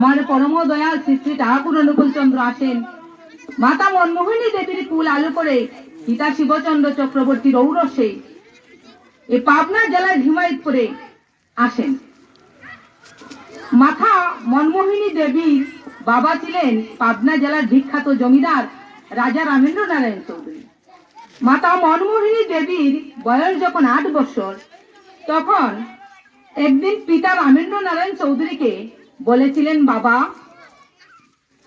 আমার পরম দয়াল শ্রী শ্রী ঠাকুর অনুকূল চন্দ্র আসেন মাতা মনমোহিনী দেবীর কুল আলু করে পিতা শিবচন্দ্র চক্রবর্তীর ঔরসে এই পাবনা জেলার হিমায়তপুরে আসেন। মাতা মনমোহিনী দেবীর বাবা ছিলেন পাবনা জেলার বিখ্যাত জমিদার রাজা রামেন্দ্র নারায়ণ চৌধুরী। মাতা মনমোহিনী দেবীর বয়স যখন 8 বছর, তখন একদিন পিতা রামেন্দ্র নারায়ণ চৌধুরীকে বলেছিলেন, বাবা,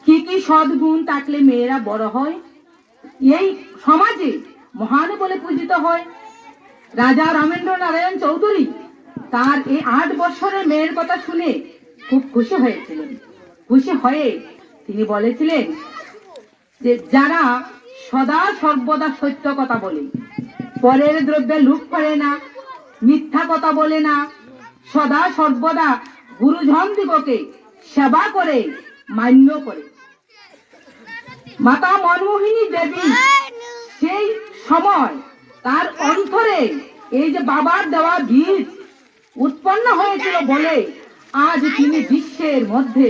কি কি সদ্গুণ থাকলে মেয়েরা বড় হয়, এই সমাজে মহান বলে পূজিত হয়। রাজা রামেন্দ্র নারায়ণ চৌধুরী তার এই 8 বছরের মেয়ের কথা শুনে খুব খুশি হয়েছিলেন। খুশি হয়ে তিনি বলেছিলেন যে যারা সদা সর্বদা সত্য কথা বলে, পরের দ্রব্যে লুপ করে না, মিথ্যা কথা বলে না, সদা সর্বদা গুরুজন দিগকে সেবা করে, মান্য করে। মাতা মনমোহিনী দেবী সেই সময় তার অন্তরে এই যে বাবার দেওয়া বীজ উৎপন্ন হয়েছিল বলে আজ তিনি বিশ্বের মধ্যে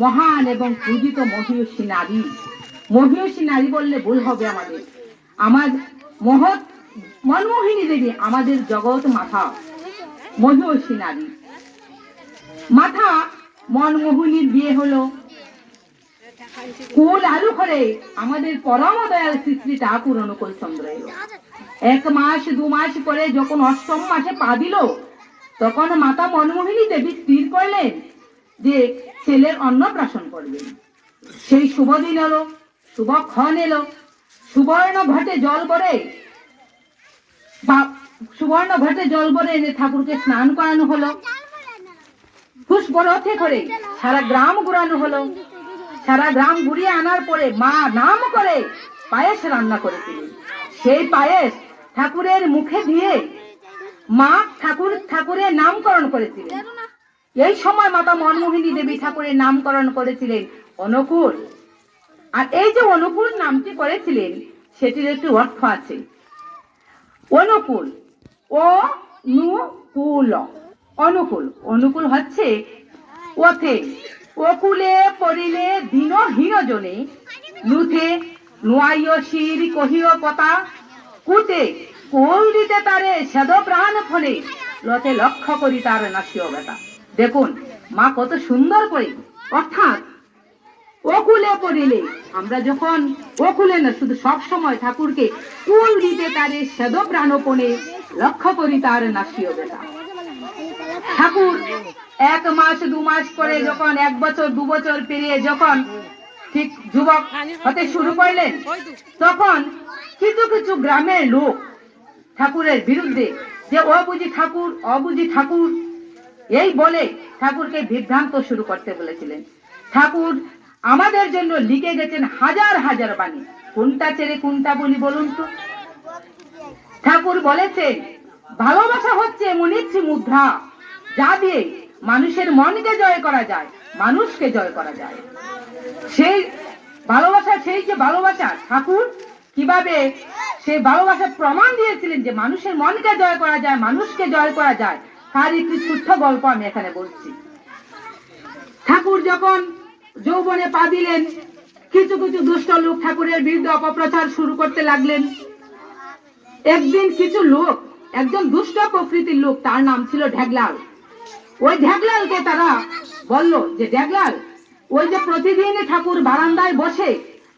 মহান এবং পূজিত মহিয়সী নারী। মহিয়সী নারী বললে ভুল হবে আমাদের। আমার মহৎ মনমোহিনী দেবী আমাদের জগৎ মাতা, মহিয়সী নারী। মাতা মনমোহিনীর বিয়ে হলো কুল আলু করে আমাদের পরম দয়াল শ্রী শ্রী ঠাকুর অনুকূল চন্দ্র এলো। 1 মাস 2 মাস পরে যখন 8ম মাসে পা দিল, তখন মাতা মনমোহিনী দেবী স্থির করলেন যে ছেলের অন্নপ্রাশন করবেন। সেই শুভ দিন এলো, শুভক্ষণ এলো। সুবর্ণ ঘটে জল ভরে এনে ঠাকুরকে স্নান করানো হলো। পুষ্পরথে করে সারা গ্রাম ঘুরানো হলো। সারা গ্রাম ঘুরিয়ে আনার পরে মা নাম করে পায়েস রান্না করেছিলেন। সেই পায়েস ঠাকুরের মুখে দিয়ে মা ঠাকুরের নামকরণ করেছিলেন। এই সময় মাতা মনমোহিনী দেবী ঠাকুরের নামকরণ করেছিলেন অনুকূল। আর এই যে অনুকূল নামটি করেছিলেন, সেটির একটি অর্থ আছে। অনুকূল, অনুকূল, অনুকূল হচ্ছে ওথে অকুলে পড়িলে দিনহীন জনে, লুথে নুয়াইয় শির কহিও কথা, কুতে কোল দিতে তারে সেদ প্রাণ ফলে, লতে লক্ষ্য করি তার নাসিও বেটা। দেখুন মা কত সুন্দর করে, অর্থাৎ অকুলে পড়িলে, আমরা যখন অকুলে না, শুধু সব সময় ঠাকুরকে কুল দিতে তারে সেদ প্রাণপণে, লক্ষ্য করি তার নাসিও বেটা। ঠাকুর 1 মাস 2 মাস পরে যখন 1 বছর 2 বছর পেরিয়ে যখন ঠিক যুবক হতে শুরু করলেন, তখন কিছু কিছু গ্রামের লোক ঠাকুরের বিরুদ্ধে যে অবুঝি ঠাকুর এই বলে ঠাকুরকে বিভ্রান্ত শুরু করতে বলেছিলেন। ঠাকুর আমাদের জন্য লিখে গেছেন হাজার হাজার বাণী, কোনটা ছেড়ে কোনটা বলি বলুন তো। ঠাকুর বলেছেন, ভালোবাসা হচ্ছে এমন একটি মুদ্রা যা দিয়ে মানুষের মনকে জয় করা যায়, মানুষকে জয় করা যায়। সেই যে ভালোবাসা ঠাকুর কিভাবে সেই ভালোবাসার প্রমাণ দিয়েছিলেন যে মানুষের মনকে জয় করা যায়, মানুষকে জয় করা যায়, তার একটি ছোট্ট গল্প আমি এখানে বলছি। ঠাকুর যখন যৌবনে পা দিলেন, কিছু কিছু দুষ্ট লোক ঠাকুরের বিরুদ্ধে অপপ্রচার শুরু করতে লাগলেন। একদিন কিছু লোক, একজন দুষ্ট প্রকৃতির লোক, তার নাম ছিল ঢেগলাল। ওই ঢেগলালকে তারা বলল যে, ঢেগলাল, ওই যে প্রতিদিন ঠাকুর বারান্দায় বসে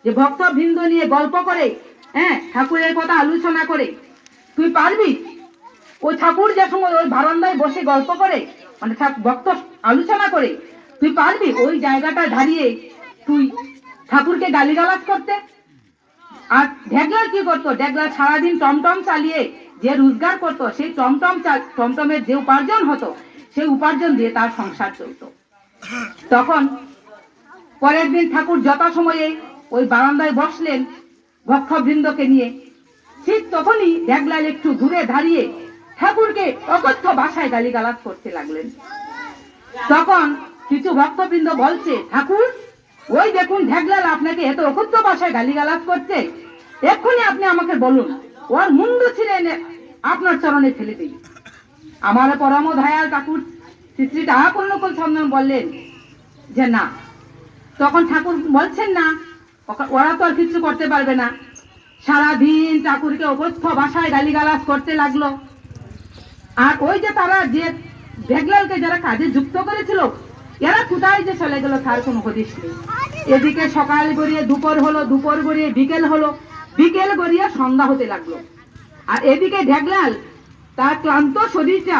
যে ভক্তবৃন্দ নিয়ে গল্প করে, ঠাকুরের কথা আলোচনা করে, তুই পারবি? ওই ঠাকুর যে সময় ওই বারান্দায় বসে গল্প করে, মানে ভক্ত আলোচনা করে, তুই পারবি ওই জায়গাটা দাঁড়িয়ে তুই ঠাকুরকে গালিগালাজ করতে? আর ঢেগলাল কি করতো? ঢেগলাল সারাদিন টমটম চালিয়ে যে রোজগার করতো, সেই টমটমের যে উপার্জন হতো, সেই উপার্জন দিয়ে তার সংসার চলতো। তখন পরের দিন ঠাকুর যথাসময়ে ওই বারান্দায় বসলেন ভক্তবৃন্দকে নিয়ে। ঠিক তখনই ঢেগলাল একটু দূরে দাঁড়িয়ে ঠাকুরকে অকথ্য ভাষায় গালিগালাজ করতে লাগলেন। তখন কিছু ভক্তবৃন্দ বলছে, ঠাকুর, ওই দেখুন ঢেগলাল আপনাকে এত অকথ্য ভাষায় গালিগালাজ করছে, এক্ষুনি আপনি আমাকে বলুন, ওর মুন্ডু ছিঁড়ে আপনার চরণে ফেলে দিই। আমার পরম দয়াল ঠাকুর শ্রী শ্রী ঠাকুর অনুকূল চন্দ্র বললেন যে না, তখন ঠাকুর বলছেন না, ওরা তো আর কিছু করতে পারবে না। সারাদিন ঠাকুরকে অবস্থ ভাষায় গালিগালাজ করতে লাগলো। আর ওই যে তারা যে ভেগলালকে যারা কাজে যুক্ত করেছিল, এরা কোথায় যে চলে গেল তার কোনো হদিশ নেই। এদিকে সকাল গড়িয়ে দুপুর হলো, দুপুর গড়িয়ে বিকেল হলো, বিকেল গড়িয়ে সন্ধ্যা হতে লাগলো। আর এদিকে ভেগলাল তার ক্লান্ত শরীরটা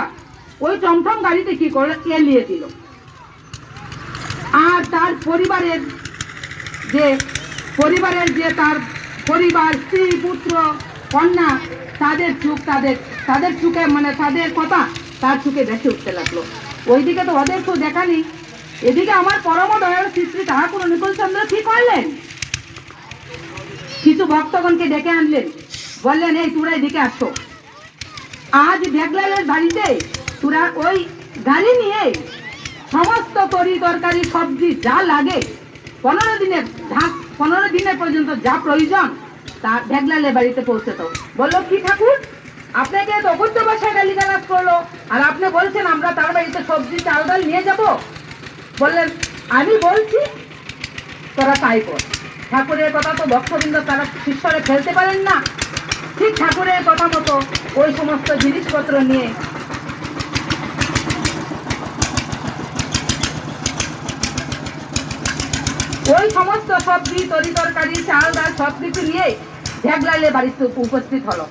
ওই টমটম গাড়িতে কি করে এলিয়ে দিল। আর তার পরিবারের যে তার পরিবার, স্ত্রী, পুত্র, কন্যা, তাদের চোখে মানে তাদের কথা তার চোখে ভেসে উঠতে লাগলো। ওইদিকে তো ওদের কেউ দেখা নেই। এদিকে আমার পরম দয়াল শ্রী শ্রী ঠাকুর অনুকূল চন্দ্র কি করলেন, কিছু ভক্তগণকে ডেকে আনলেন, বললেন এই তোরা এদিকে আসো, আজ ভেগলালের বাড়িতে তোরা ওই গাড়ি নিয়ে সমস্ত তরি তরকারি সবজি যা লাগে 15 দিনের পর্যন্ত যা প্রয়োজন তা ভেগলালের বাড়িতে পৌঁছে দাও। বললো কি ঠাকুর, আপনাকে তো অবৈধ ভাষায় গালিগালাজ করলো, আর আপনি বলছেন আমরা তার বাড়িতে সবজি চাল ডাল নিয়ে যাব। বললেন আমি বলছি তোরা তাই কর। ঠাকুরের কথা তো ভক্তবৃন্দ তারা শিষ্যরে ফেলতে পারেন না। ঠিক ঠাকুরের কথা মতো ওই সমস্ত জিনিসপত্র নিয়ে ওই সমস্ত সবজি তরি তরকারি চাল ডাল সবকিছু নিয়ে ভেগলালের বাড়িতে উপস্থিত হলো।